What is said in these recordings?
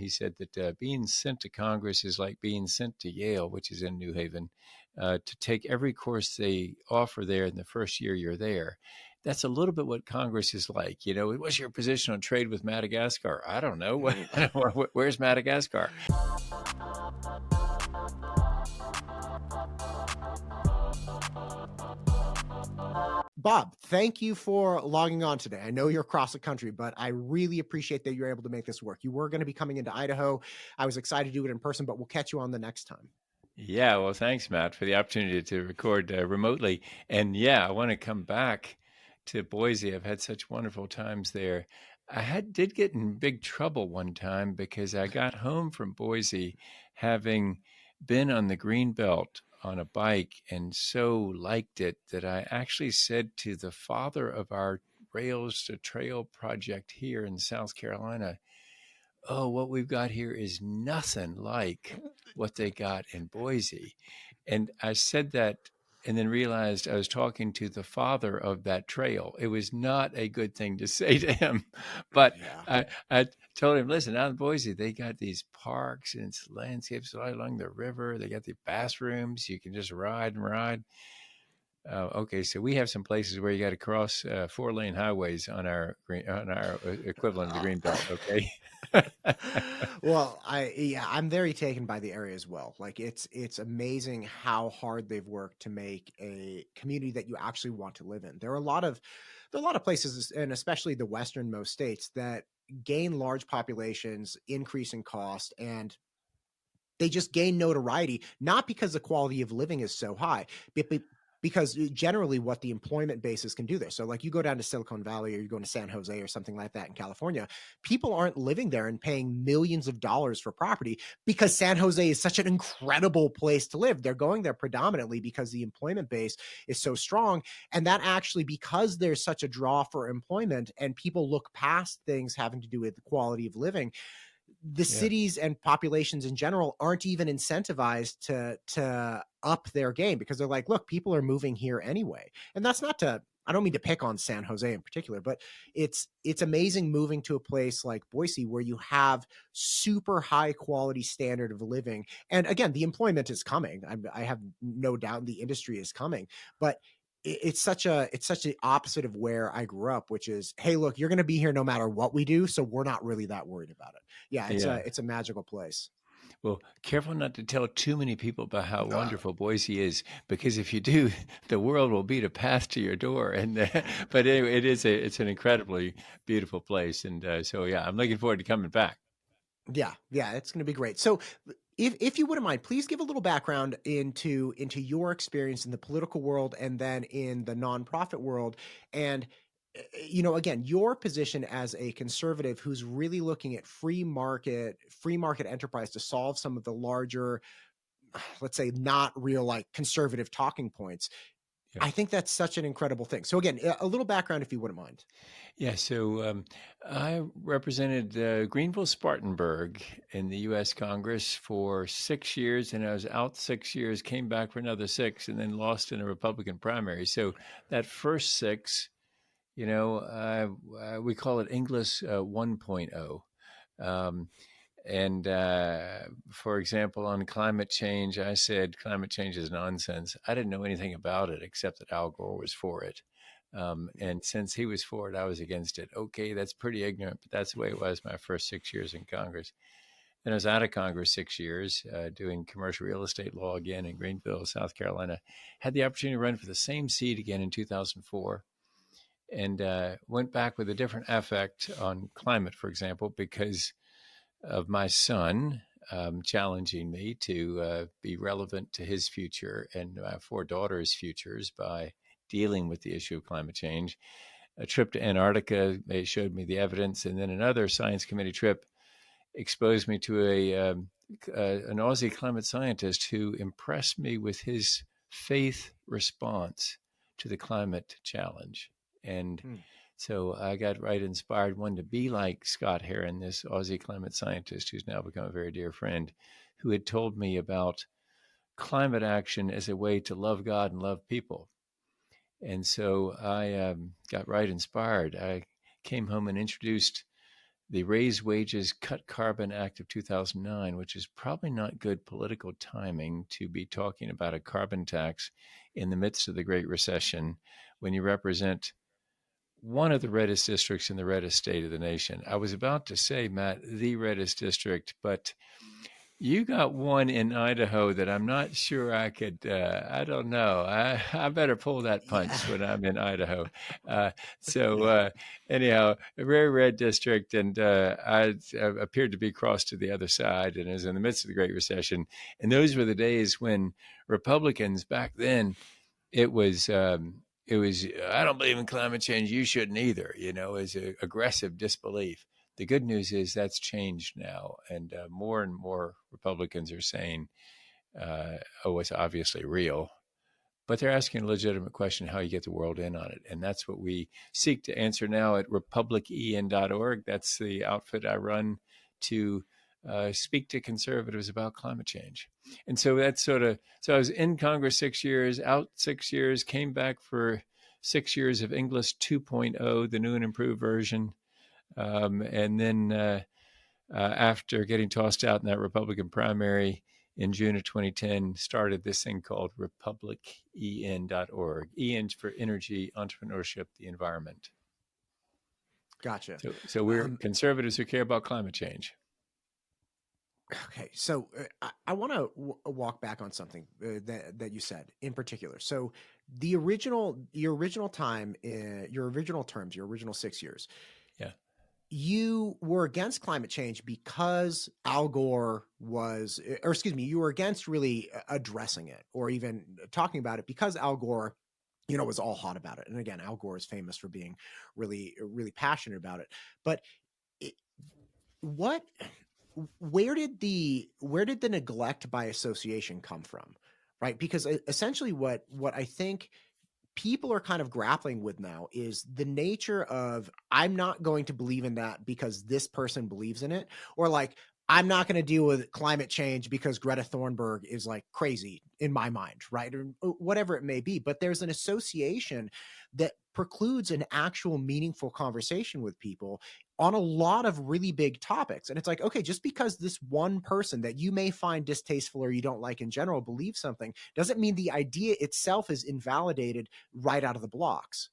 He said that being sent to Congress is like being sent to Yale, which is in New Haven, to take every course they offer there in the first year you're there. That's a little bit what Congress is like. What's your position on trade with Madagascar? I don't know. Where's Madagascar? Bob, thank you for logging on today. I know you're across the country, but I really appreciate that you're able to make this work. You were going to be coming into Idaho. I was excited to do it in person, but we'll catch you on the next time. Yeah, well, thanks, Matt, for the opportunity to record remotely. And yeah, I want to come back to Boise. I've had such wonderful times there. Did get in big trouble one time because I got home from Boise having been on the green belt on a bike and so liked it that I actually said to the father of our Rails to Trail project here in South Carolina, oh, what we've got here is nothing like what they got in Boise. And I said that and then realized I was talking to the father of that trail. It was not a good thing to say to him. But I told him, listen, out in Boise, they got these parks and it's landscapes right along the river. They got the bass rooms. You can just ride and ride. Okay, so we have some places where you got to cross 4-lane highways on our equivalent of the green belt. Okay. Well, I'm very taken by the area as well. Like it's amazing how hard they've worked to make a community that you actually want to live in. There are a lot of places, and especially the westernmost states, that gain large populations, increase in cost, and they just gain notoriety, not because the quality of living is so high, but because generally what the employment basis can do there. So like you go down to Silicon Valley or you go to San Jose or something like that in California, people aren't living there and paying millions of dollars for property because San Jose is such an incredible place to live. They're going there predominantly because the employment base is so strong. And that actually, because there's such a draw for employment and people look past things having to do with the quality of living, the cities and populations in general aren't even incentivized to up their game because they're like, look, people are moving here anyway. And that's not to, I don't mean to pick on San Jose in particular, but it's amazing moving to a place like Boise where you have super high quality standard of living. And again, the employment is coming. I have no doubt the industry is coming, but it's such the opposite of where I grew up, which is, hey, look, you're going to be here no matter what we do, so we're not really that worried about it. Yeah, it's a magical place. Well, careful not to tell too many people about how wonderful Boise is, because if you do, the world will beat a path to your door. And but anyway, it's an incredibly beautiful place, and so yeah, I'm looking forward to coming back. Yeah, it's going to be great. So, if you wouldn't mind, please give a little background into your experience in the political world and then in the nonprofit world, and again, your position as a conservative who's really looking at free market enterprise to solve some of the larger, let's say, not real like conservative talking points. Yeah. I think that's such an incredible thing. So again, a little background, if you wouldn't mind. Yeah, so I represented Greenville-Spartanburg in the U.S. Congress for 6 years, and I was out 6 years, came back for another 6, and then lost in a Republican primary. So that first 6, we call it Inglis 1.0. And for example, on climate change, I said climate change is nonsense. I didn't know anything about it except that Al Gore was for it. And since he was for it, I was against it. Okay, that's pretty ignorant, but that's the way it was my first 6 years in Congress. Then I was out of Congress 6 years, doing commercial real estate law again in Greenville, South Carolina. Had the opportunity to run for the same seat again in 2004. And went back with a different affect on climate, for example, because of my son challenging me to be relevant to his future and my 4 daughters' futures by dealing with the issue of climate change. A trip to Antarctica, they showed me the evidence, and then another science committee trip exposed me to an Aussie climate scientist who impressed me with his faith response to the climate challenge. And so I got right inspired, wanted to be like Scott Heron, this Aussie climate scientist who's now become a very dear friend, who had told me about climate action as a way to love God and love people. And so I got right inspired. I came home and introduced the Raise Wages, Cut Carbon Act of 2009, which is probably not good political timing to be talking about a carbon tax in the midst of the Great Recession when you represent one of the reddest districts in the reddest state of the nation. I was about to say, Matt, the reddest district, but you got one in Idaho that I'm not sure I could. I don't know. I better pull that Yeah. punch when I'm in Idaho. Uh, so Yeah. anyhow, a very red district, and I appeared to be crossed to the other side, and was in the midst of the Great Recession. And those were the days when Republicans back then, it was. It was. I don't believe in climate change. You shouldn't either. You know, is aggressive disbelief. The good news is that's changed now, and more and more Republicans are saying, "Oh, it's obviously real," but they're asking a legitimate question: how you get the world in on it, and that's what we seek to answer now at republicEn.org. That's the outfit I run to speak to conservatives about climate change. And so that's sort of so I was in Congress 6 years, out 6 years, came back for 6 years of Inglis 2.0, the new and improved version. And then after getting tossed out in that Republican primary in June of 2010, started this thing called republicEn.org. EN for energy, entrepreneurship, the environment. Gotcha. So we're conservatives who care about climate change. Okay, so I want to walk back on something that you said in particular. So your original time, your original terms, your original 6 years, Yeah. you were against climate change because Al Gore was, or excuse me, you were against really addressing it or even talking about it because Al Gore, was all hot about it. And again, Al Gore is famous for being really, really passionate about it. But it, what? Where did the neglect by association come from, right? Because essentially what I think people are kind of grappling with now is the nature of, I'm not going to believe in that because this person believes in it, or like, I'm not going to deal with climate change because Greta Thunberg is like crazy in my mind, right? Or whatever it may be. But there's an association that precludes an actual meaningful conversation with people on a lot of really big topics. And it's like, okay, just because this one person that you may find distasteful or you don't like in general believes something doesn't mean the idea itself is invalidated right out of the blocks.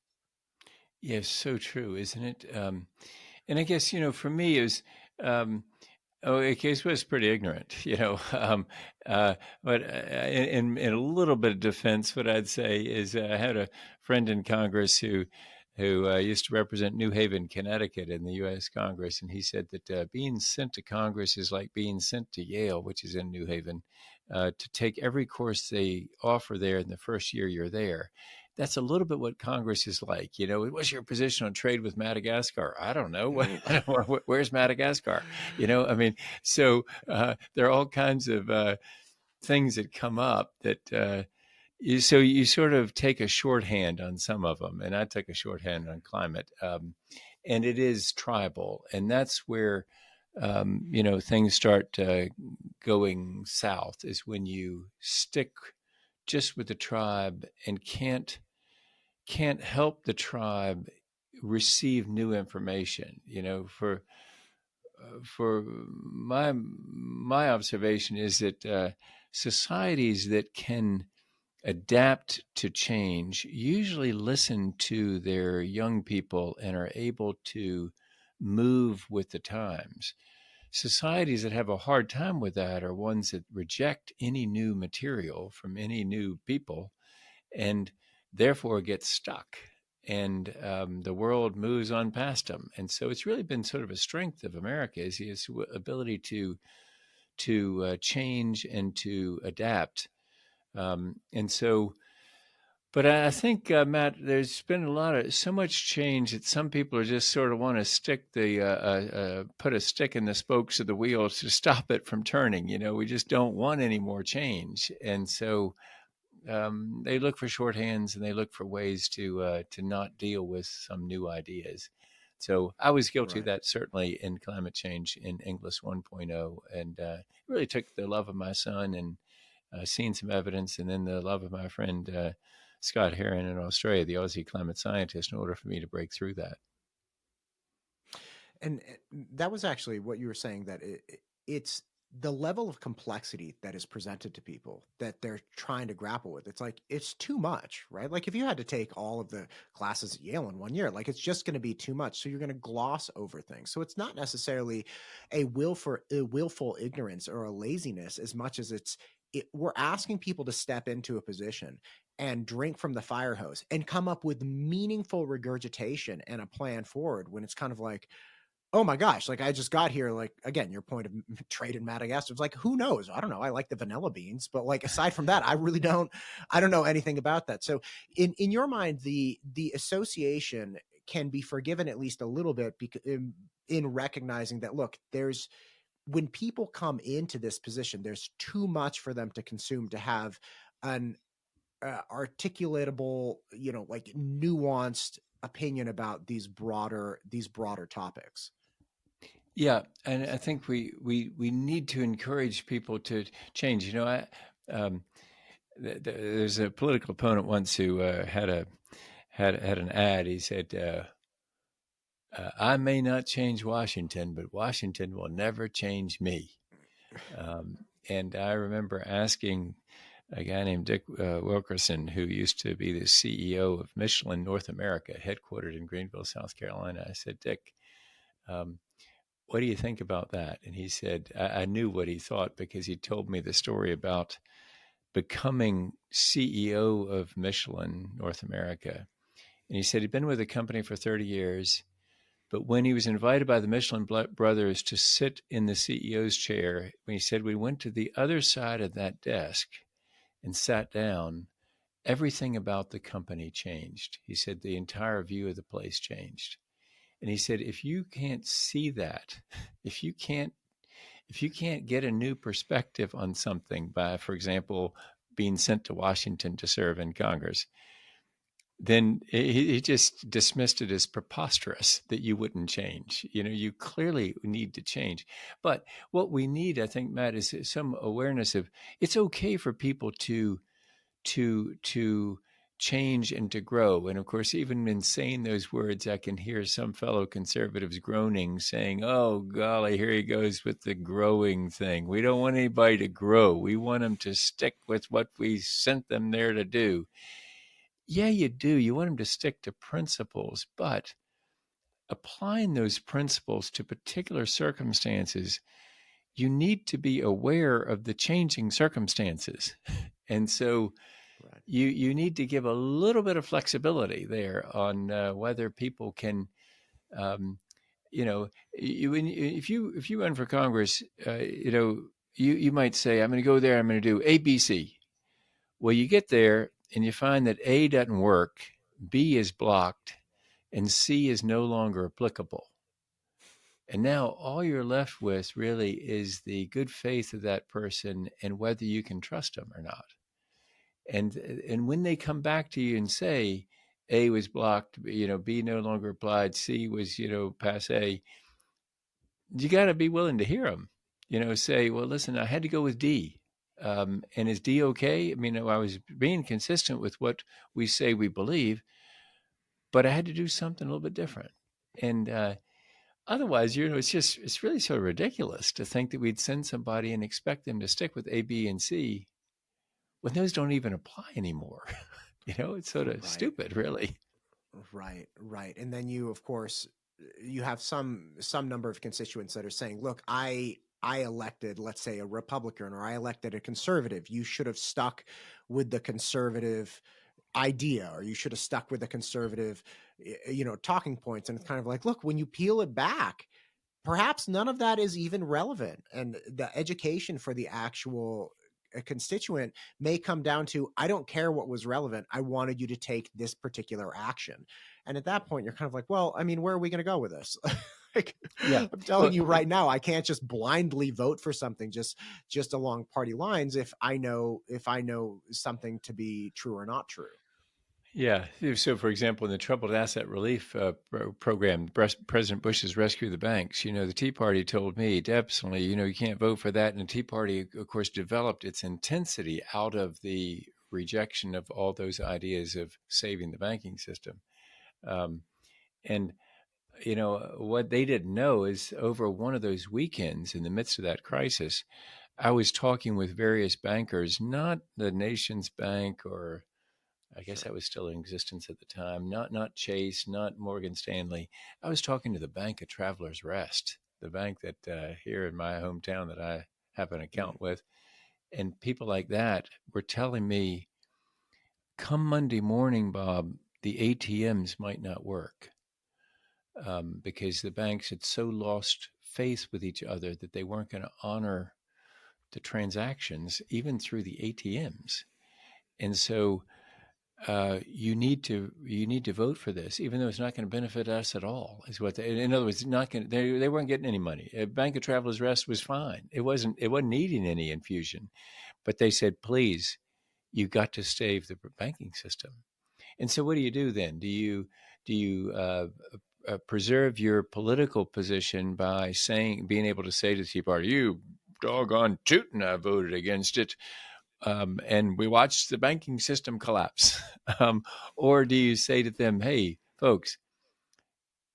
Yes, so true, isn't it? And I guess, for me, it was, it was pretty ignorant, but in a little bit of defense, what I'd say is I had a friend in Congress who used to represent New Haven, Connecticut in the U.S. Congress, and he said that being sent to Congress is like being sent to Yale, which is in New Haven, to take every course they offer there in the first year you're there. That's a little bit what Congress is like. What's your position on trade with Madagascar? I don't know. Where's Madagascar? I mean, so there are all kinds of things that come up that so you sort of take a shorthand on some of them, and I took a shorthand on climate, and it is tribal, and that's where things start going south. Is when you stick just with the tribe and can't help the tribe receive new information. For my observation is that societies that can adapt to change usually listen to their young people and are able to move with the times. Societies that have a hard time with that are ones that reject any new material from any new people and therefore get stuck. And the world moves on past them. And so it's really been sort of a strength of America is its ability to change and to adapt. And so, but I think Matt, there's been so much change that some people are just sort of want to put a stick in the spokes of the wheels to stop it from turning. We just don't want any more change, and so they look for shorthands and they look for ways to not deal with some new ideas. So I was guilty of Right. that certainly in climate change in Inglis 1.0, and it really took the love of my son and seen some evidence, and then the love of my friend Scott Heron in Australia, the Aussie climate scientist, in order for me to break through that. And that was actually what you were saying, that it's the level of complexity that is presented to people that they're trying to grapple with. It's like, it's too much, right? Like if you had to take all of the classes at Yale in one year, like it's just going to be too much. So you're going to gloss over things. So it's not necessarily a willful ignorance or a laziness as much as we're asking people to step into a position and drink from the fire hose and come up with meaningful regurgitation and a plan forward, when it's kind of like, oh my gosh, like I just got here, like again, your point of trade in Madagascar, it's like, who knows? I don't know. I like the vanilla beans, but like aside from that, I don't know anything about that. So in your mind, the association can be forgiven at least a little bit, because in recognizing that, look, there's when people come into this position, there's too much for them to consume to have an articulatable, like nuanced opinion about these broader topics. Yeah, and I think we need to encourage people to change. Um, there's a political opponent once who had an ad. He said, "I may not change Washington, but Washington will never change me." And I remember asking a guy named Dick Wilkerson, who used to be the CEO of Michelin North America, headquartered in Greenville, South Carolina. I said, Dick, um, what do you think about that? And he said, I knew what he thought because he told me the story about becoming CEO of Michelin North America. And he said he'd been with the company for 30 years. But when he was invited by the Michelin brothers to sit in the CEO's chair, when he said we went to the other side of that desk and sat down, everything about the company changed. He said the entire view of the place changed. And he said, if you can't see that, if you can't if you can't get a new perspective on something by, for example, being sent to Washington to serve in Congress, then he just dismissed it as preposterous that you wouldn't change. You clearly need to change. But what we need, I think, Matt, is some awareness of it's okay for people to change and to grow. And of course, even in saying those words, I can hear some fellow conservatives groaning, saying, "Oh golly, here he goes with the growing thing. We don't want anybody to grow. We want them to stick with what we sent them there to do." Yeah, you do. You want them to stick to principles, but applying those principles to particular circumstances, you need to be aware of the changing circumstances. And so Right. you need to give a little bit of flexibility there on whether people can, um, if you run for Congress, you might say, I'm going to go there, I'm going to do A, B, C. Well, you get there and you find that A doesn't work, B is blocked, and C is no longer applicable. And now all you're left with really is the good faith of that person and whether you can trust them or not. And when they come back to you and say A was blocked, B no longer applied, C was passe, you got to be willing to hear them. Say, well, listen, I had to go with D. And is D okay? I mean, I was being consistent with what we say we believe, but I had to do something a little bit different. And otherwise, it's really sort of ridiculous to think that we'd send somebody and expect them to stick with A, B, and C when those don't even apply anymore. It's sort of Right. stupid, really. Right, right. And then you, of course, you have some number of constituents that are saying, "Look, I elected, let's say, a Republican, or I elected a conservative. You should have stuck with the conservative idea, or you should have stuck with the conservative, talking points." And it's kind of like, look, when you peel it back, perhaps none of that is even relevant, and the education for the actual constituent may come down to, I don't care what was relevant, I wanted you to take this particular action. And at that point you're kind of like, well, I mean, where are we going to go with this? Like, Yeah. I'm telling Well, you right now, I can't just blindly vote for something just along party lines if I know something to be true or not true. yeah. So, for example, in the troubled asset relief program, President Bush's Rescue the Banks, the Tea Party told me definitely, you can't vote for that. And the Tea Party, of course, developed its intensity out of the rejection of all those ideas of saving the banking system. Um, and what they didn't know is over one of those weekends in the midst of that crisis, I was talking with various bankers, not the nation's bank, or I guess Sure. that was still in existence at the time, not Chase, not Morgan Stanley. I was talking to the Bank of Travelers Rest, the bank that here in my hometown that I have an Mm, account with. And people like that were telling me, come Monday morning, Bob, the ATMs might not work, because the banks had so lost faith with each other that they weren't going to honor the transactions even through the ATMs. And so you need to vote for this, even though it's not going to benefit us at all. Is what they, in other words, not going. They weren't getting any money. Bank of Travelers Rest was fine. It wasn't needing any infusion, but they said, please, you got to save the banking system. And so, what do you do then? Do you preserve your political position by being able to say to the Tea Party, "You doggone tootin', I voted against it," and we watched the banking system collapse? Or do you say to them, "Hey, folks,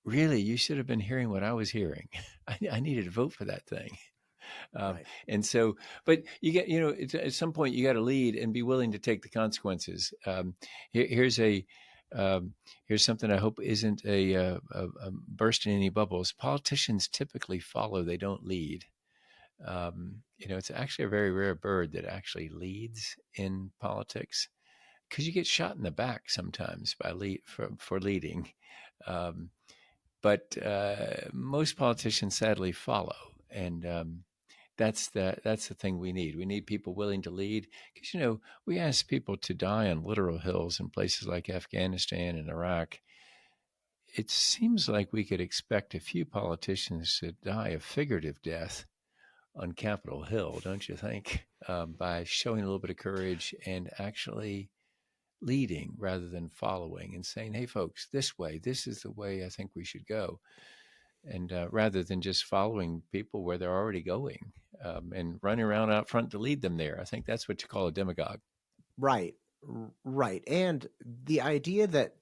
really, you should have been hearing what I was hearing. I needed to vote for that thing." Um, right. and so, but at some point you got to lead and be willing to take the consequences. Here, here's a here's something I hope isn't a bursting any bubbles. Politicians typically follow; they don't lead. It's actually a very rare bird that actually leads in politics, because you get shot in the back sometimes by for leading. Um, but most politicians sadly follow, and that's the thing we need. We need people willing to lead, because we ask people to die on literal hills in places like Afghanistan and Iraq. It seems like we could expect a few politicians to die a figurative death on Capitol Hill, don't you think? By showing a little bit of courage and actually leading rather than following, and saying, "Hey, folks, this way. This is the way I think we should go." And rather than just following people where they're already going, and running around out front to lead them there. I think that's what you call a demagogue. Right. Right. And the idea that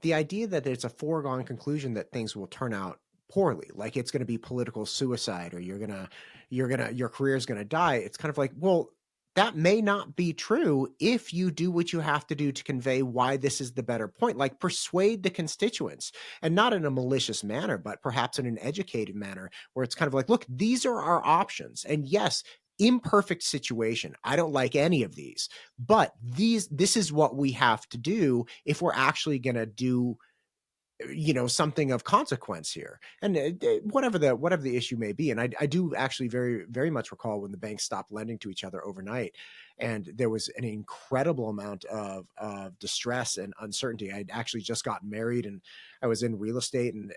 the idea that it's a foregone conclusion that things will turn out poorly, like it's going to be political suicide, or your career is going to die. It's kind of like, well, that may not be true if you do what you have to do to convey why this is the better point, like persuade the constituents, and not in a malicious manner, but perhaps in an educated manner, where it's kind of like, look, these are our options. And yes, imperfect situation. I don't like any of these, but this is what we have to do if we're actually going to do something of consequence here. And whatever the issue may be. And I do actually very very much recall when the banks stopped lending to each other overnight, and there was an incredible amount of distress and uncertainty. I'd actually just gotten married, and I was in real estate, and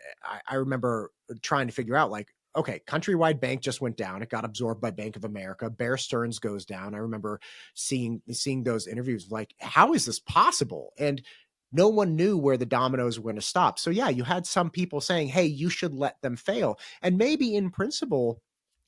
I remember trying to figure out, like, okay, Countrywide Bank just went down. It got absorbed by Bank of America. Bear Stearns goes down. I remember seeing those interviews, like, how is this possible? And no one knew where the dominoes were going to stop. So yeah, you had some people saying, "Hey, you should let them fail." And maybe in principle,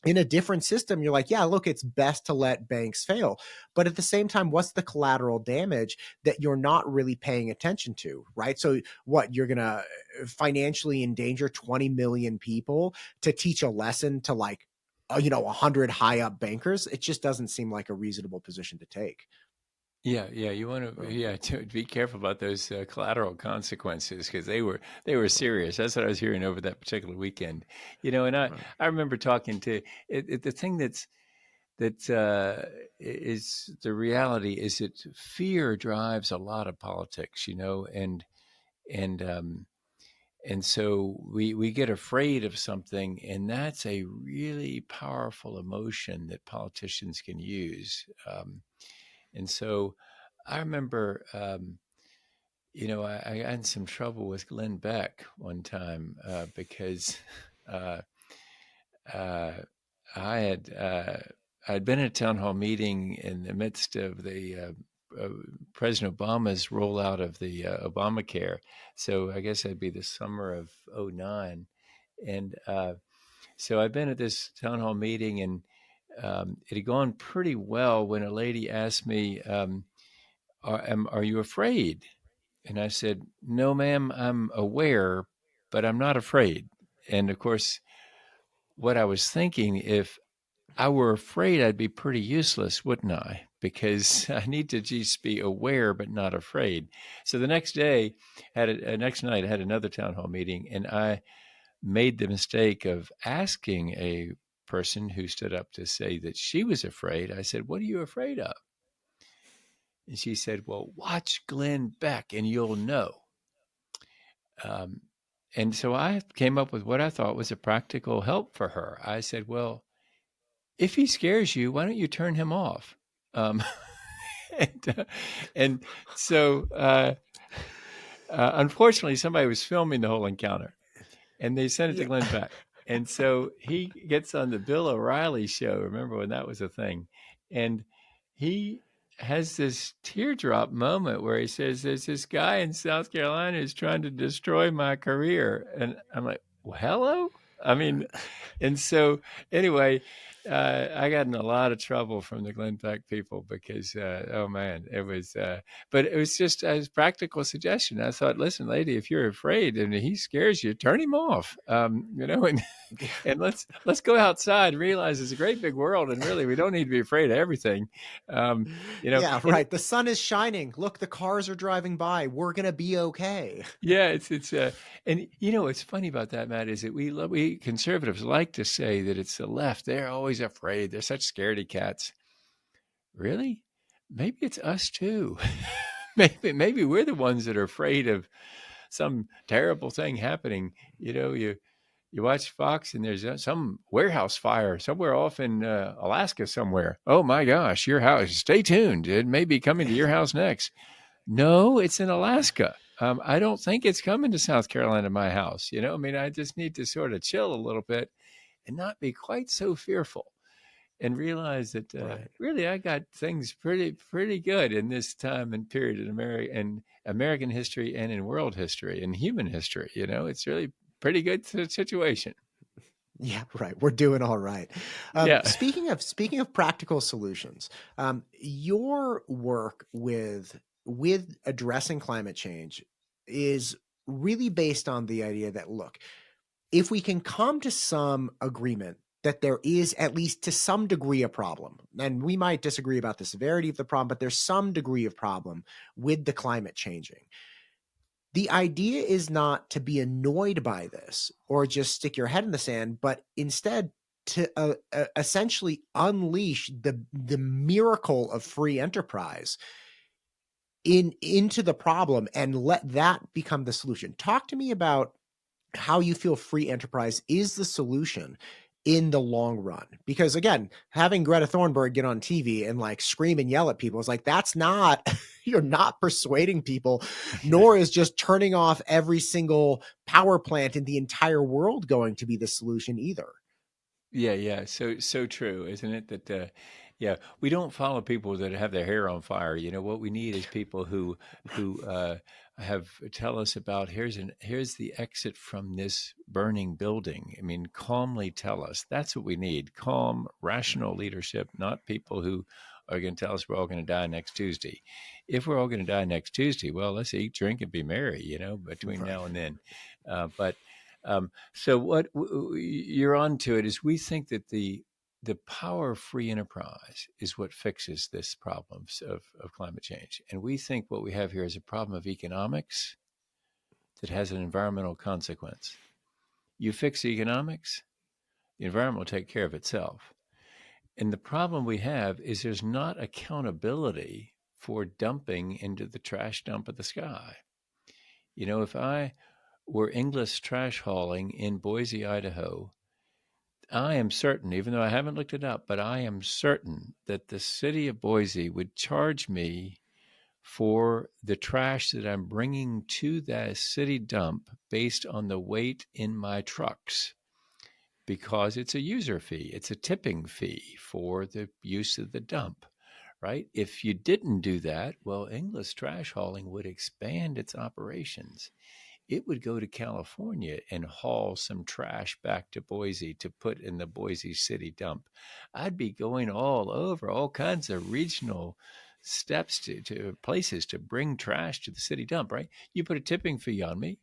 in a different system, you're like, "Yeah, look, it's best to let banks fail." But at the same time, what's the collateral damage that you're not really paying attention to, right? So what, you're going to financially endanger 20 million people to teach a lesson to, like, 100 high up bankers? It just doesn't seem like a reasonable position to take. Yeah, yeah. You want to, yeah, to be careful about those collateral consequences, because they were serious. That's what I was hearing over that particular weekend. And I Right. I remember talking to the thing that is the reality is that fear drives a lot of politics. And so we get afraid of something, and that's a really powerful emotion that politicians can use. And so I remember, I got in some trouble with Glenn Beck one time, because uh, uh, I had I'd been at a town hall meeting in the midst of the President Obama's rollout of the Obamacare. So I guess that'd be the summer of '09. And so I've been at this town hall meeting, and it had gone pretty well when a lady asked me, are you afraid? And I said, no, ma'am, I'm aware, but I'm not afraid. And of course, what I was thinking, if I were afraid, I'd be pretty useless, wouldn't I? Because I need to just be aware but not afraid. So the next day, next night, I had another town hall meeting, and I made the mistake of asking a person who stood up to say that she was afraid. I said, "What are you afraid of?" And she said, "Well, watch Glenn Beck, and you'll know." Um, and so I came up with what I thought was a practical help for her. I said, "Well, if he scares you, why don't you turn him off?" Um, and, uh, and so, unfortunately, somebody was filming the whole encounter, and they sent it to Yeah. Glenn Beck. And so he gets on the Bill O'Reilly show. Remember when that was a thing? And he has this teardrop moment where he says, "There's this guy in South Carolina who's trying to destroy my career." And I'm like, well, hello? I mean, and so anyway, I got in a lot of trouble from the Glenn Beck people because, oh man, but it was just a practical suggestion. I thought, listen, lady, if you're afraid and he scares you, turn him off. And and let's go outside and realize it's a great big world, and really we don't need to be afraid of everything. Um, Yeah, and right. The sun is shining. Look, the cars are driving by. We're gonna be okay. yeah, and what's funny about that, Matt, is that we conservatives like to say that it's the left. They're always afraid. They're such scaredy cats. Really? Maybe it's us too. Maybe we're the ones that are afraid of some terrible thing happening. You watch Fox and there's some warehouse fire somewhere off in Alaska somewhere. Oh my gosh, your house. Stay tuned. It may be coming to your house next. No, it's in Alaska. I don't think it's coming to South Carolina, my house. I mean, I just need to sort of chill a little bit and not be quite so fearful and realize that Right. really I got things pretty good in this time and period in American history and in world history and human history. It's really pretty good situation. Yeah, right. We're doing all right. Yeah. Speaking of practical solutions, your work with addressing climate change is really based on the idea that, look, if we can come to some agreement that there is at least to some degree a problem, and we might disagree about the severity of the problem, but there's some degree of problem with the climate changing. The idea is not to be annoyed by this or just stick your head in the sand, but instead to essentially unleash the miracle of free enterprise into the problem and let that become the solution. Talk to me about how you feel free enterprise is the solution in the long run. Because again, having Greta Thunberg get on TV and like scream and yell at people is like, that's not, you're not persuading people, nor is just turning off every single power plant in the entire world going to be the solution either. Yeah. So true, isn't it? That yeah, we don't follow people that have their hair on fire. What we need is people who have tell us about here's the exit from this burning building. I mean, calmly tell us. That's what we need. Calm, rational leadership, not people who are going to tell us we're all going to die next Tuesday. If we're all going to die next Tuesday, well, let's eat, drink, and be merry. Between Right. now and then. But so what you're on to it is we think that the power of free enterprise is what fixes this problems of climate change. And we think what we have here is a problem of economics that has an environmental consequence. You fix economics, the environment will take care of itself. And the problem we have is there's not accountability for dumping into the trash dump of the sky. If I were Inglis trash hauling in Boise, Idaho, I am certain, even though I haven't looked it up, but I am certain that the city of Boise would charge me for the trash that I'm bringing to that city dump based on the weight in my trucks because it's a user fee. It's a tipping fee for the use of the dump, right? If you didn't do that, well, Inglis trash hauling would expand its operations. It would go to California and haul some trash back to Boise to put in the Boise city dump. I'd be going all over, all kinds of regional steps to places to bring trash to the city dump, right? You put a tipping fee on me,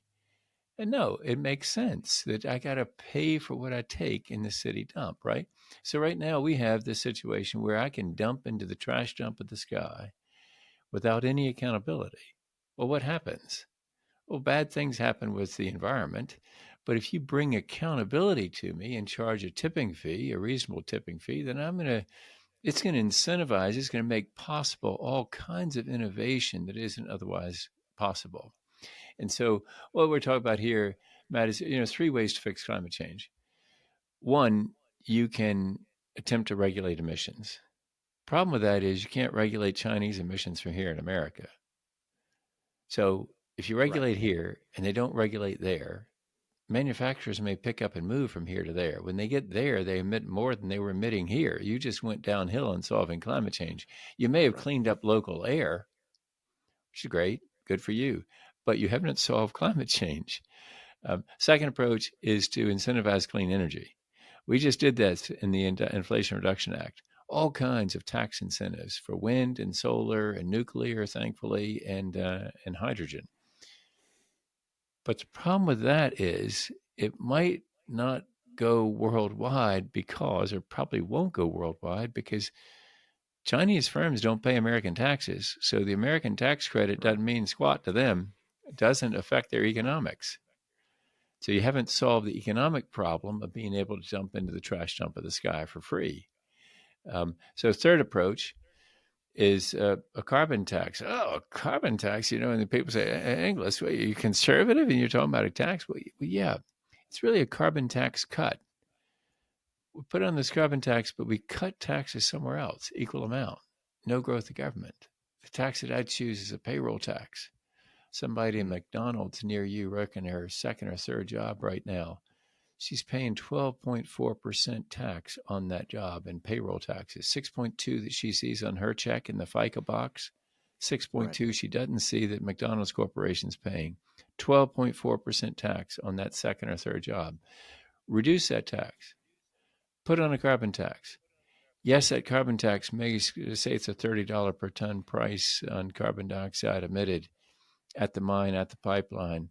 And no, it makes sense that I got to pay for what I take in the city dump, right? So right now we have this situation where I can dump into the trash dump of the sky without any accountability. Well, what happens? Well, bad things happen with the environment. But if you bring accountability to me and charge a tipping fee, a reasonable tipping fee, then it's going to incentivize, it's going to make possible all kinds of innovation that isn't otherwise possible. And so, what we're talking about here, Matt, is three ways to fix climate change. One, you can attempt to regulate emissions. Problem with that is you can't regulate Chinese emissions from here in America. So if you Right. regulate here and they don't regulate there, manufacturers may pick up and move from here to there. When they get there, they emit more than they were emitting here. You just went downhill in solving climate change. You may have Right. cleaned up local air, which is great, good for you, but you haven't solved climate change. Second approach is to incentivize clean energy. We just did that in the Inflation Reduction Act. All kinds of tax incentives for wind and solar and nuclear, thankfully, and hydrogen. But the problem with that is it might not go worldwide because, or probably won't go worldwide because Chinese firms don't pay American taxes. So the American tax credit Right. doesn't mean squat to them. It doesn't affect their economics. So you haven't solved the economic problem of being able to jump into the trash dump of the sky for free. So third approach is a carbon tax. Oh, a carbon tax, and the people say, Inglis, well, you're conservative and you're talking about a tax? Well, yeah, it's really a carbon tax cut. We put on this carbon tax, but we cut taxes somewhere else, equal amount, no growth of government. The tax that I choose is a payroll tax. Somebody in Mm. McDonald's near you working her second or third job right now, she's paying 12.4% tax on that job in payroll taxes. 6.2 that she sees on her check in the FICA box. Right. 6.2 she doesn't see that McDonald's Corporation's paying. 12.4% tax on that second or third job. Reduce that tax. Put on a carbon tax. Yes, that carbon tax may say it's a $30 per ton price on carbon dioxide emitted at the mine, at the pipeline.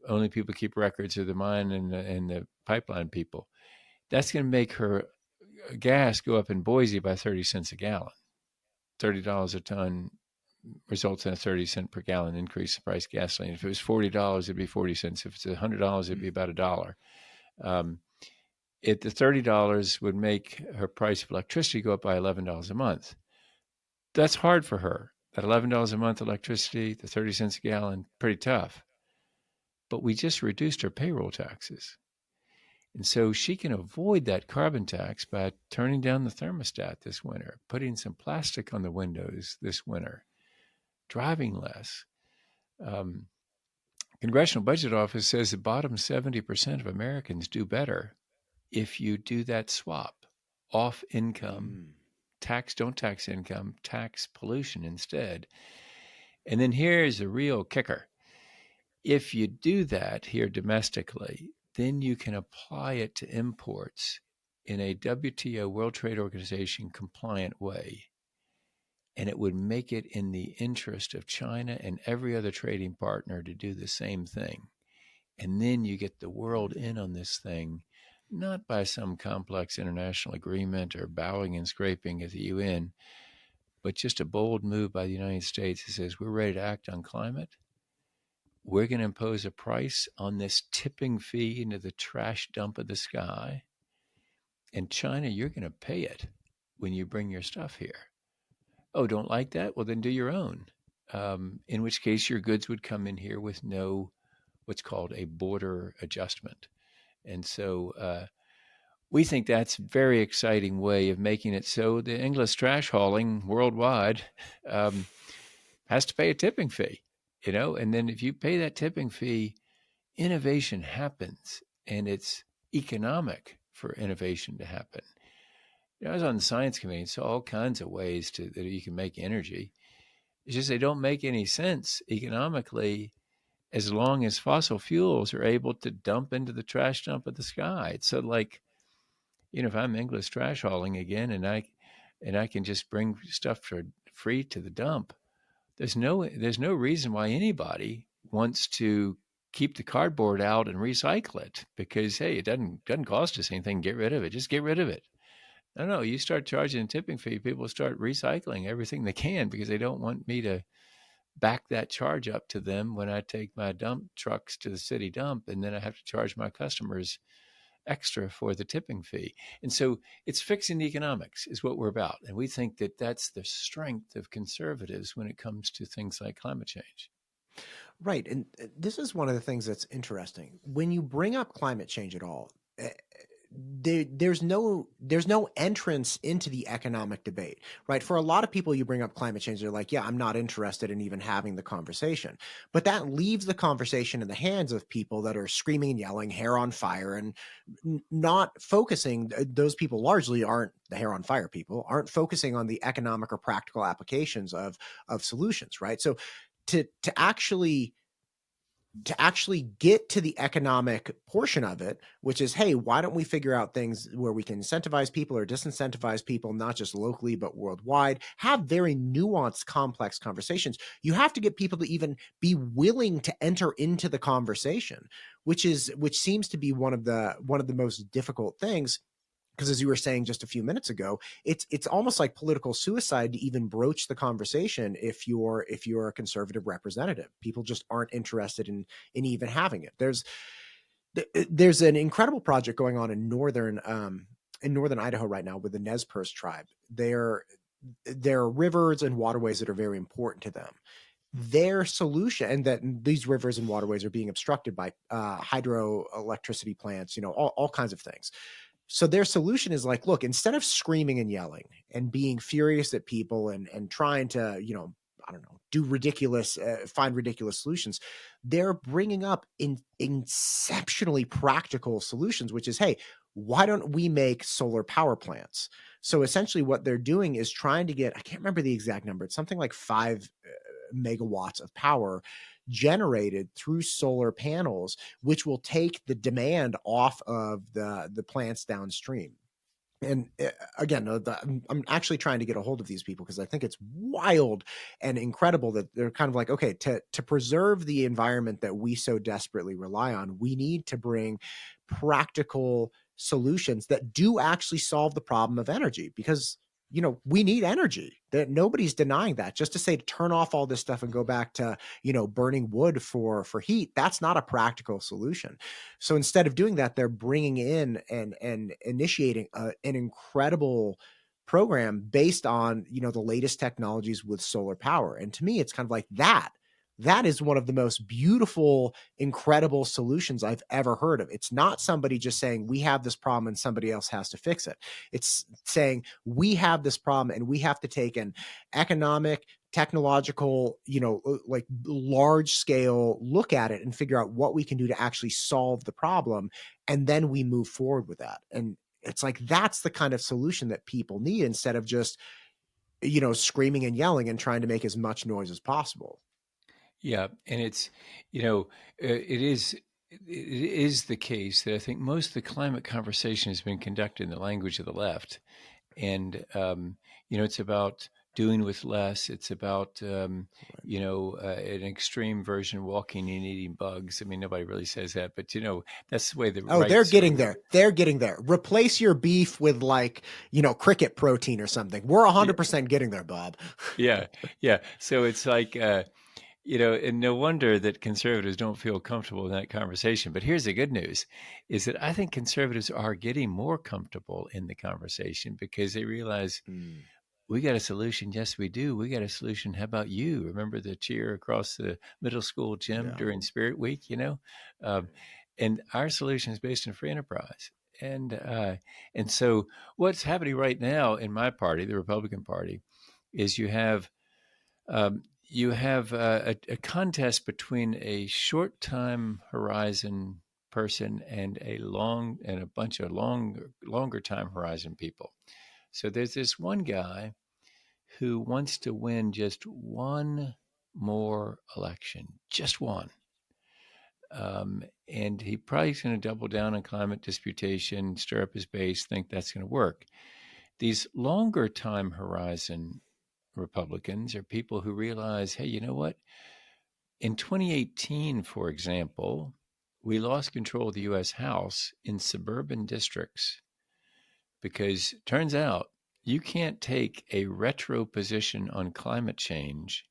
Only people keep records of the mine and the pipeline people. That's going to make her gas go up in Boise by 30 cents a gallon. $30 a ton results in a 30-cent per gallon increase in price of gasoline. If it was $40, it'd be 40 cents. If it's $100, it'd be Mm. about a dollar. Um, the $30 would make her price of electricity go up by $11 a month. That's hard for her. That $11 a month electricity, the 30 cents a gallon, pretty tough. But we just reduced her payroll taxes. And so she can avoid that carbon tax by turning down the thermostat this winter, putting some plastic on the windows this winter, driving less. Um, Congressional Budget Office says the bottom 70% of Americans do better if you do that swap off income, Mm. don't tax income, tax pollution instead. And then here's a real kicker. If you do that here domestically, then you can apply it to imports in a WTO, World Trade Organization compliant way. And it would make it in the interest of China and every other trading partner to do the same thing. And then you get the world Mm. in on this thing, not by some complex international agreement or bowing and scraping at the UN, but just a bold move by the United States that says we're ready to act on climate. We're going to impose a price on this tipping fee into the trash dump of the sky. And China, you're going to pay it when you bring your stuff here. Oh, don't like that? Well, then do your own. In which case, your goods would come in here with no what's called a border adjustment. And so we think that's a very exciting way of making it so the English trash hauling worldwide has to pay a tipping fee, and then if you pay that tipping fee, innovation happens and it's economic for innovation to happen. I was on the science committee and saw all kinds of ways that you can make energy. It's just they don't make any sense economically as long as fossil fuels are able to dump into the trash dump of the sky. It's so like, if I'm English trash hauling again and I can just bring stuff for free to the dump, there's no reason why anybody wants to keep the cardboard out and recycle it because, hey, it doesn't cost us anything. Get rid of it. Just get rid of it. No, you start charging a tipping fee, people start recycling everything they can because they don't want me to back that charge up to them when I take my dump trucks to the city dump, and then I have to charge my customers extra for the tipping fee. And so it's fixing the economics is what we're about. And we think that that's the strength of conservatives when it comes to things like climate change. Right. And this is one of the things that's interesting. When you bring up climate change at all, there's no entrance into the economic debate, right? For a lot of people, you bring up climate change, they're like, yeah, I'm not interested in even having the conversation. But that leaves the conversation in the hands of people that are screaming and yelling, hair on fire, and not focusing. Those people largely aren't the hair on fire people, aren't focusing on the economic or practical applications of solutions, right? So to actually get to the economic portion of it, which is, hey, why don't we figure out things where we can incentivize people or disincentivize people, not just locally, but worldwide, have very nuanced, complex conversations. You have to get people to even be willing to enter into the conversation, which seems to be one of the most difficult things. Because as you were saying just a few minutes ago, it's almost like political suicide to even broach the conversation if you're a conservative representative. People just aren't interested in even having it. There's an incredible project going on in northern Idaho right now with the Nez Perce tribe. There are rivers and waterways that are very important to them. Their solution, and that these rivers and waterways are being obstructed by hydroelectricity plants, all kinds of things. So their solution is like, look, instead of screaming and yelling and being furious at people and trying to, I don't know, find ridiculous solutions, they're bringing up exceptionally practical solutions, which is, hey, why don't we make solar power plants? So essentially what they're doing is trying to get, I can't remember the exact number, it's something like 5 megawatts of power generated through solar panels, which will take the demand off of the plants downstream. And again, I'm actually trying to get a hold of these people because I think it's wild and incredible that they're kind of like, okay, to preserve the environment that we so desperately rely on, we need to bring practical solutions that do actually solve the problem of energy, because we need energy. That nobody's denying that. Just to say to turn off all this stuff and go back to burning wood for heat, that's not a practical solution. So instead of doing that, they're bringing in and initiating an incredible program based on the latest technologies with solar power. And to me, it's kind of like that is one of the most beautiful, incredible solutions I've ever heard of. It's not somebody just saying we have this problem and somebody else has to fix it. It's saying we have this problem and we have to take an economic, technological, like large scale look at it and figure out what we can do to actually solve the problem. And then we move forward with that. And it's like, that's the kind of solution that people need, instead of just, screaming and yelling and trying to make as much noise as possible. Yeah, and it's, it is the case that I think most of the climate conversation has been conducted in the language of the left, and it's about doing with less. It's about an extreme version, walking and eating bugs. I mean, nobody really says that, but that's the way the Oh, right they're sort of getting there. They're getting there. Replace your beef with like, cricket protein or something. We're yeah 100% getting there, Bob. yeah yeah. So it's like. And no wonder that conservatives don't feel comfortable in that conversation. But here's the good news is that I think conservatives are getting more comfortable in the conversation because they realize Mm, we got a solution. Yes, we do. We got a solution. How about you? Remember the cheer across the middle school gym yeah. during Spirit Week, Um, and our solution is based on free enterprise. And so what's happening right now in my party, the Republican Party, is you have a contest between a short time horizon person and a bunch of longer time horizon people. So there's this one guy who wants to win just one more election, just one. And he probably is going to double down on climate disputation, stir up his base, think that's going to work. These longer time horizon Republicans are people who realize, hey, you know what? In 2018, for example, we lost control of the U.S. House in suburban districts because it turns out you can't take a retro position on climate change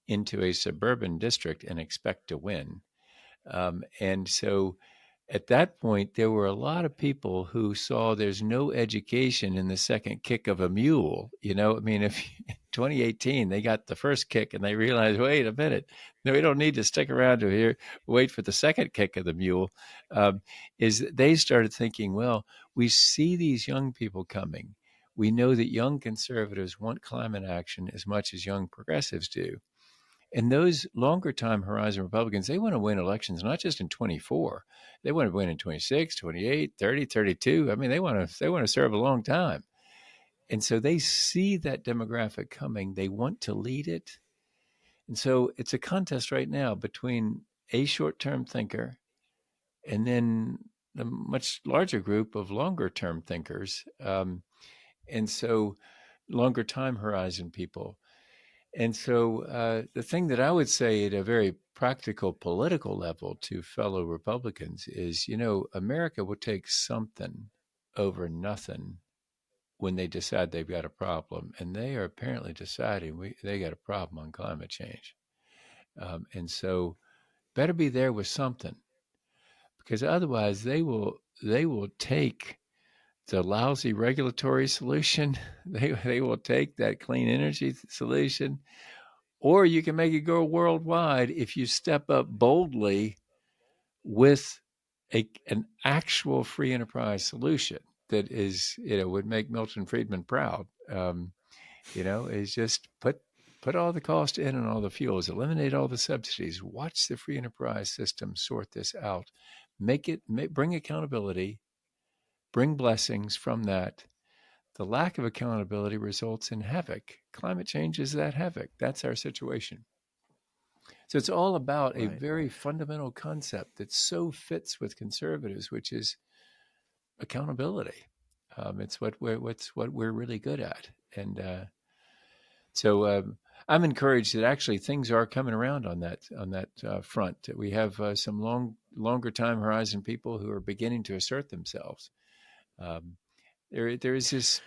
into a suburban district and expect to win. And so at that point, there were a lot of people who saw there's no education in the second kick of a mule. You know, I mean, if 2018, they got the first kick and they realized, wait a minute, no, we don't need to stick around to here, wait for the second kick of the mule. Is they started thinking, well, we see these young people coming. We know that young conservatives want climate action as much as young progressives do. And those longer time horizon Republicans, they want to win elections, not just in 24. They want to win in 26, 28, 30, 32. I mean, they want to serve a long time. And so they see that demographic coming. They want to lead it. And so it's a contest right now between a short-term thinker and then a much larger group of longer-term thinkers. And so longer time horizon people. And so the thing that I would say at a very practical political level to fellow Republicans is, you know, America will take something over nothing when they decide they've got a problem. And they are apparently deciding they got a problem on climate change. And so better be there with something because otherwise they will take the lousy regulatory solution. They will take that clean energy solution. Or you can make it go worldwide if you step up boldly with an actual free enterprise solution that is, would make Milton Friedman proud. Is just put all the cost in and all the fuels, eliminate all the subsidies, watch the free enterprise system sort this out, bring accountability, bring blessings from that. The lack of accountability results in havoc. Climate change is that havoc. That's our situation. So it's all about a Right. very fundamental concept that so fits with conservatives, which is accountability. It's what we're really good at, and so I'm encouraged that actually things are coming around on that front. We have some longer time horizon people who are beginning to assert themselves. Um, there is this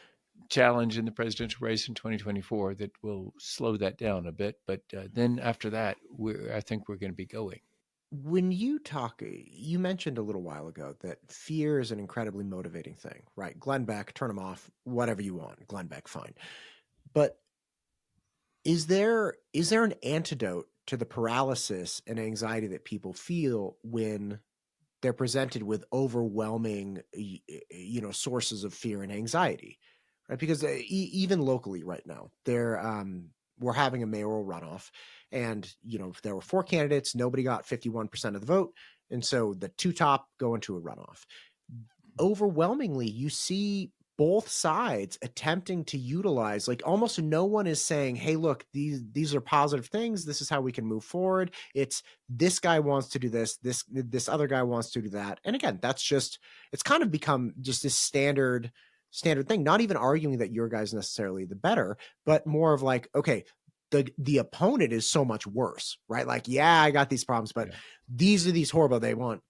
challenge in the presidential race in 2024 that will slow that down a bit, but then after that, I think we're going to be going. When you mentioned a little while ago that fear is an incredibly motivating thing, right? Glenn Beck, turn him off, whatever you want. Glenn Beck, fine. But is there an antidote to the paralysis and anxiety that people feel when they're presented with overwhelming sources of fear and anxiety, right? Because even locally right now we're having a mayoral runoff, and there were 4 candidates, nobody got 51% of the vote, and so the 2 top go into a runoff. Overwhelmingly, you see both sides attempting to utilize, like, almost no one is saying, hey, look, these are positive things, this is how we can move forward. It's this guy wants to do this other guy wants to do that. And again, it's kind of become just this standard thing, not even arguing that your guy's necessarily the better, but more of like, okay, the opponent is so much worse, right? Like, yeah, I got these problems, but these are these horrible, they want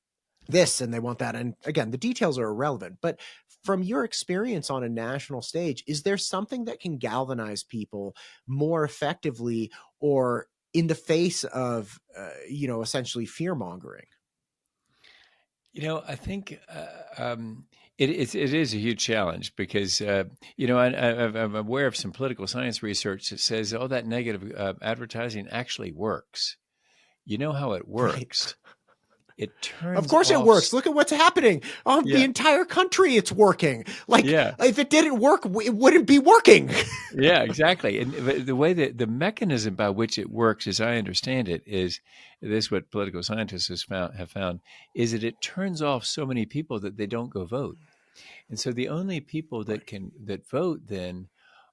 this and they want that. And again, the details are irrelevant, but from your experience on a national stage, is there something that can galvanize people more effectively, or in the face of essentially fear mongering? I think it is a huge challenge because I'm aware of some political science research that says all that negative advertising actually works. You know how it Right. works? It Of turns course it off. works. Look at what's happening on the Yeah, entire country. It's working. Like, yeah, if it didn't work, it wouldn't be working. yeah, exactly. And the way that the mechanism by which it works, as I understand it, is this: what political scientists have found is that it turns off so many people that they don't go vote. And so the only people Right. that vote then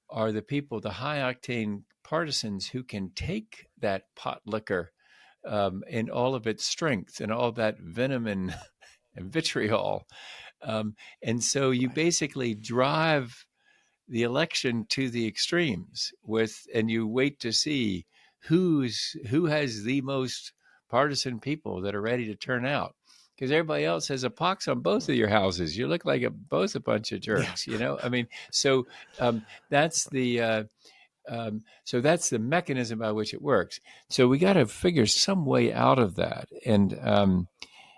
are the people, the high octane partisans who can take that pot liquor in all of its strength and all that venom and vitriol. And so you Right. basically drive the election to the extremes and you wait to see who has the most partisan people that are ready to turn out, because everybody else has a pox on both of your houses. You look like both a bunch of Yeah. jerks, I mean, so that's so that's the mechanism by which it works. So we got to figure some way out of that. And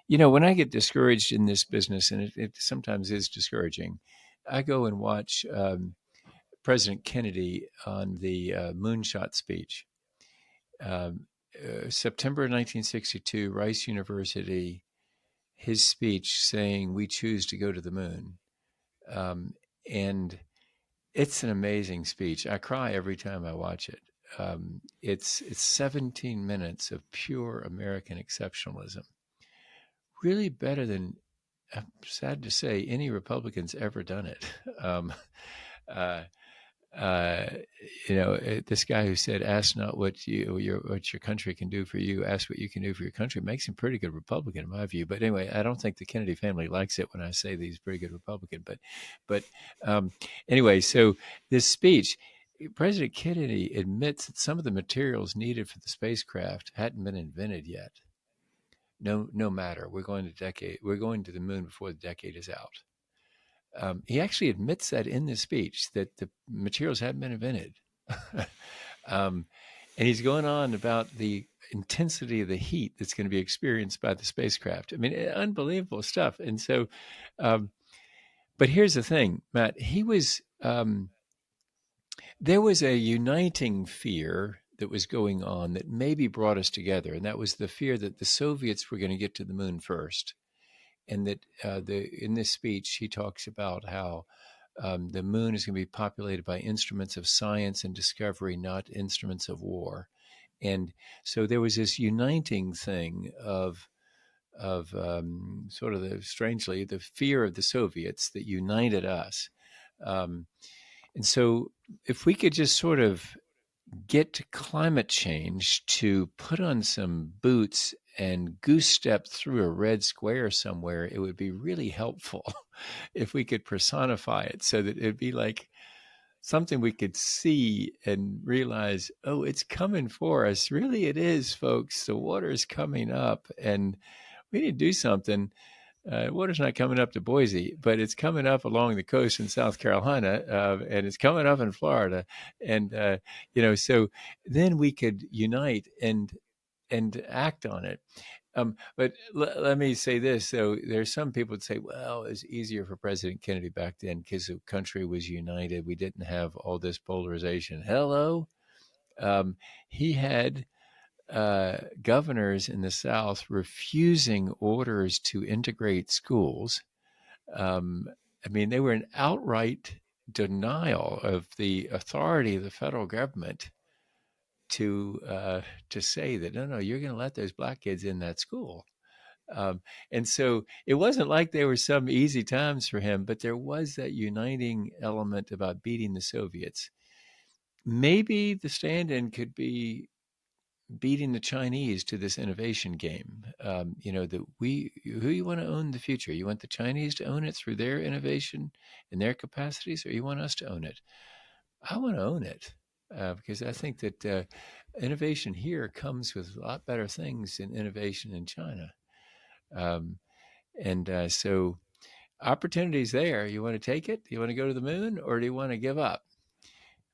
when I get discouraged in this business, and it sometimes is discouraging, I go and watch President Kennedy on the moonshot speech. September 1962, Rice University, his speech saying, "We choose to go to the moon." And it's an amazing speech. I cry every time I watch it. It's 17 minutes of pure American exceptionalism. Really better than, I'm sad to say, any Republican's ever done it. Uh, this guy who said, "Ask not what your country can do for you, ask what you can do for your country," makes him pretty good Republican in my view. But anyway, I don't think the Kennedy family likes it when I say that he's pretty good Republican. But anyway, so this speech, President Kennedy admits that some of the materials needed for the spacecraft hadn't been invented yet. No matter, we're going to the moon before the decade is out. He actually admits that in this speech, that the materials hadn't been invented. And he's going on about the intensity of the heat that's going to be experienced by the spacecraft. I mean, unbelievable stuff. And so, but here's the thing, Matt, there was a uniting fear that was going on that maybe brought us together. And that was the fear that the Soviets were going to get to the moon first. And that in this speech, he talks about how the moon is going to be populated by instruments of science and discovery, not instruments of war. And so there was this uniting thing of sort of strangely, the fear of the Soviets that united us. And so if we could just sort of get climate change to put on some boots and goose step through a red square somewhere, it would be really helpful if we could personify it so that it'd be like something we could see and realize, oh, it's coming for us. Really, it is, folks. The water's coming up and we need to do something. Water's not coming up to Boise, but it's coming up along the coast in South Carolina, and it's coming up in Florida. And, so then we could unite and act on it. But let me say this. So there's some people that say, well, it's easier for President Kennedy back then because the country was united. We didn't have all this polarization. Hello. He had governors in the South refusing orders to integrate schools. I mean, they were in outright denial of the authority of the federal government to say that no, you're going to let those black kids in that school. And so it wasn't like there were some easy times for him, but there was that uniting element about beating the Soviets. Maybe the stand-in could be beating the Chinese to this innovation game. That who you want to own the future? You want the Chinese to own it through their innovation and their capacities, or you want us to own it? I want to own it because I think that innovation here comes with a lot better things than innovation in China. So opportunities there. You want to take it? Do you want to go to the moon, or do you want to give up?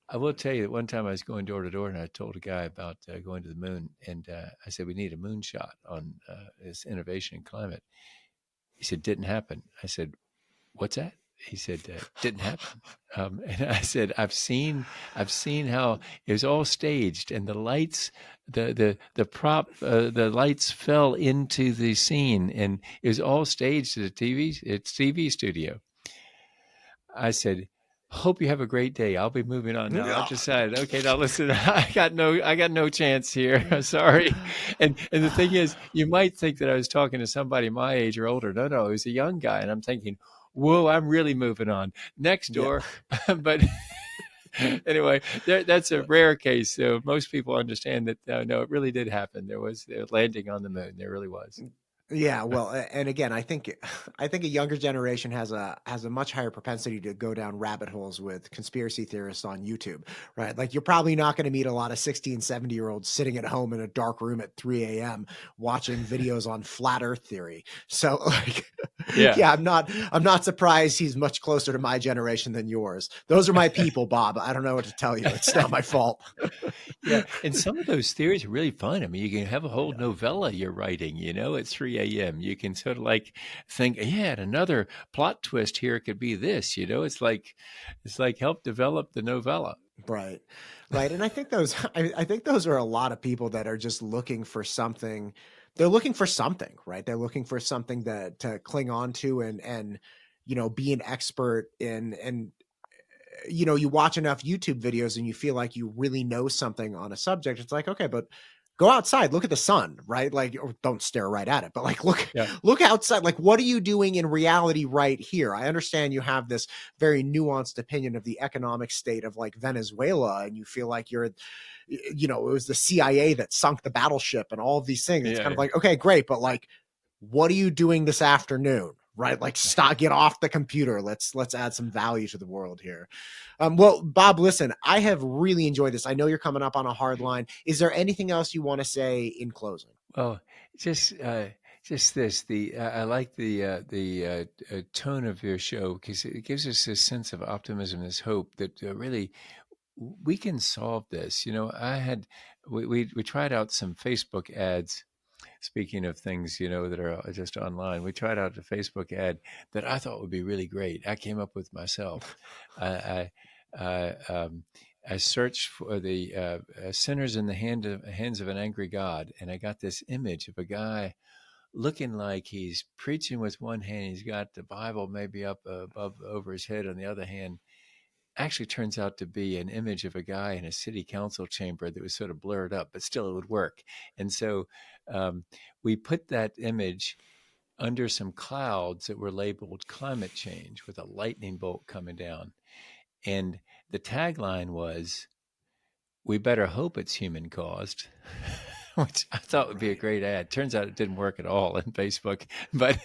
I will tell you that one time I was going door to door and I told a guy about going to the moon. And I said, we need a moonshot on this innovation in climate. He said, didn't happen. I said, what's that? He said, didn't happen. And I said, I've seen how it was all staged and the lights, the lights fell into the scene and it was all staged at a TV studio. I said, hope you have a great day. I'll be moving on now. I decided, okay, now listen, I got no chance here. Sorry. And the thing is, you might think that I was talking to somebody my age or older. No, it was a young guy. And I'm thinking, whoa, I'm really moving on. Next door. Yeah. But anyway, that's a rare case. So most people understand that, no, it really did happen. There was a landing on the moon. There really was. Yeah, well, and again, I think I think a younger generation has a much higher propensity to go down rabbit holes with conspiracy theorists on YouTube, right? Like you're probably not going to meet a lot of 16, 70-year-olds sitting at home in a dark room at 3 a.m. watching videos on flat earth theory. So like Yeah. yeah, I'm not surprised he's much closer to my generation than yours. Those are my people, Bob. I don't know what to tell you. It's not my fault. Yeah, and some of those theories are really fun. I mean, you can have a whole Yeah. novella you're writing, at 3 a.m. You can sort of like think, yeah, and another plot twist here could be this, it's like help develop the novella. Right. Right. And I think those I think those are a lot of people that are just looking for something. They're looking for something, right? They're looking for something that to cling on to and be an expert in. And you watch enough YouTube videos and you feel like you really know something on a subject. It's like, okay, but go outside, look at the sun, right? Like, or don't stare right at it, but like, Yeah. look outside. Like, what are you doing in reality right here? I understand you have this very nuanced opinion of the economic state of like Venezuela, and you feel like it was the CIA that sunk the battleship and all of these things. It's Yeah, kind of yeah. like, okay, great, but like, what are you doing this afternoon? Right, like stop, get off the computer. Let's add some value to the world here. Well, Bob, listen, I have really enjoyed this. I know you're coming up on a hard line. Is there anything else you want to say in closing? Well, just this. I like the tone of your show because it gives us this sense of optimism, this hope that really we can solve this. We tried out some Facebook ads. Speaking of things, that are just online, we tried out a Facebook ad that I thought would be really great. I came up with myself. I I, I searched for the sinners in the hands of an angry God, and I got this image of a guy looking like he's preaching with one hand. He's got the Bible maybe up above over his head on the other hand. Actually turns out to be an image of a guy in a city council chamber that was sort of blurred up, but still it would work. And so um, we put that image under some clouds that were labeled climate change with a lightning bolt coming down. And the tagline was, "We better hope it's human caused," which I thought would be a Right. great ad. Turns out it didn't work at all in Facebook, but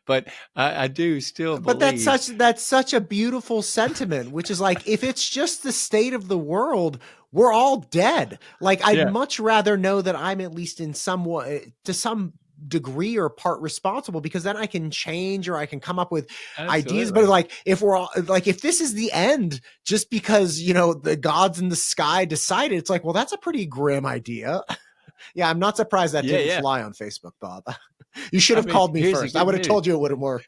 but I do still But believe. that's such a beautiful sentiment, which is like if it's just the state of the world, we're all dead. Like I'd Yeah, much rather know that I'm at least in some way to some degree or part responsible, because then I can change or I can come up with ideas. But absolutely. like if we're all like if this is the end just because the gods in the sky decided, it's like, well, that's a pretty grim idea. Yeah, I'm not surprised that Yeah, didn't yeah. fly on Facebook, Bob. You should I have mean, called me here's the first. I good would have news. told you it wouldn't work.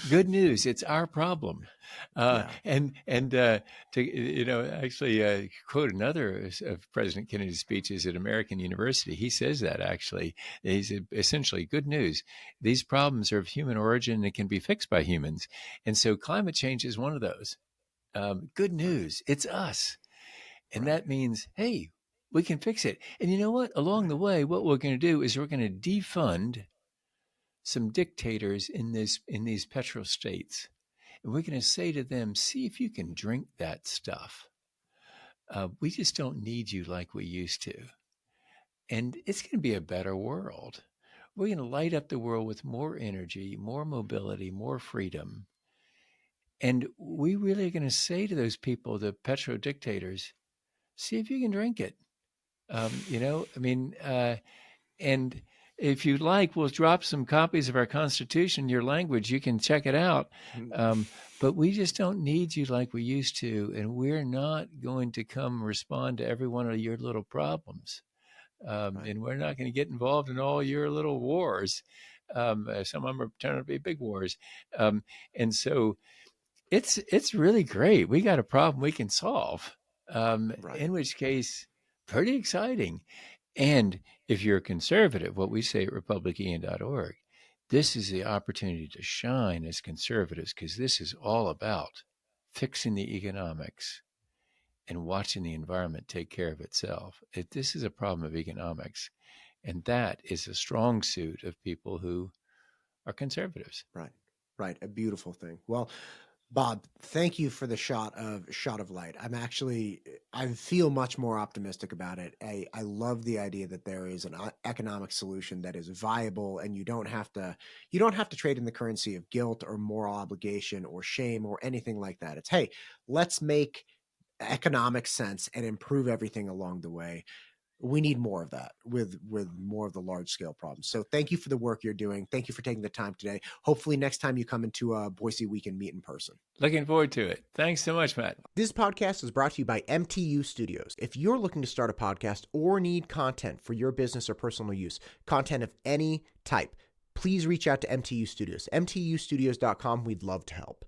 Good news. It's our problem. Yeah. And to actually quote another of President Kennedy's speeches at American University, he says that actually he's essentially good news. These problems are of human origin and can be fixed by humans, and so climate change is one of those. Good Right. news. It's us, and Right. that means hey, we can fix it. And you know what? Along Right. the way, what we're going to do is we're going to defund some dictators in these petrol states, and we're going to say to them, see if you can drink that stuff. We just don't need you like we used to, and it's going to be a better world. We're going to light up the world with more energy, more mobility, more freedom, and we really are going to say to those people, the petro dictators, see if you can drink it. I mean, and if you like, we'll drop some copies of our Constitution in your language. You can check it out. But we just don't need you like we used to. And we're not going to come respond to every one of your little problems. Right. And we're not going to get involved in all your little wars. Some of them are turning to be big wars. Um, and so it's really great. We got a problem we can solve. Right. In which case, pretty exciting. And if you're a conservative, what we say at republicEn.org, this is the opportunity to shine as conservatives because this is all about fixing the economics and watching the environment take care of itself. This is a problem of economics, and that is a strong suit of people who are conservatives. Right. Right. A beautiful thing. Well, Bob, thank you for the shot of light. I'm actually I feel much more optimistic about it. I love the idea that there is an economic solution that is viable, and you don't have to trade in the currency of guilt or moral obligation or shame or anything like that. It's, hey, let's make economic sense and improve everything along the way. We need more of that with more of the large scale problems. So thank you for the work you're doing. Thank you for taking the time today. Hopefully next time you come into Boise, we can meet in person. Looking forward to it. Thanks so much, Matt. This podcast is brought to you by MTU Studios. If you're looking to start a podcast or need content for your business or personal use, content of any type, please reach out to MTU Studios, mtustudios.com. We'd love to help.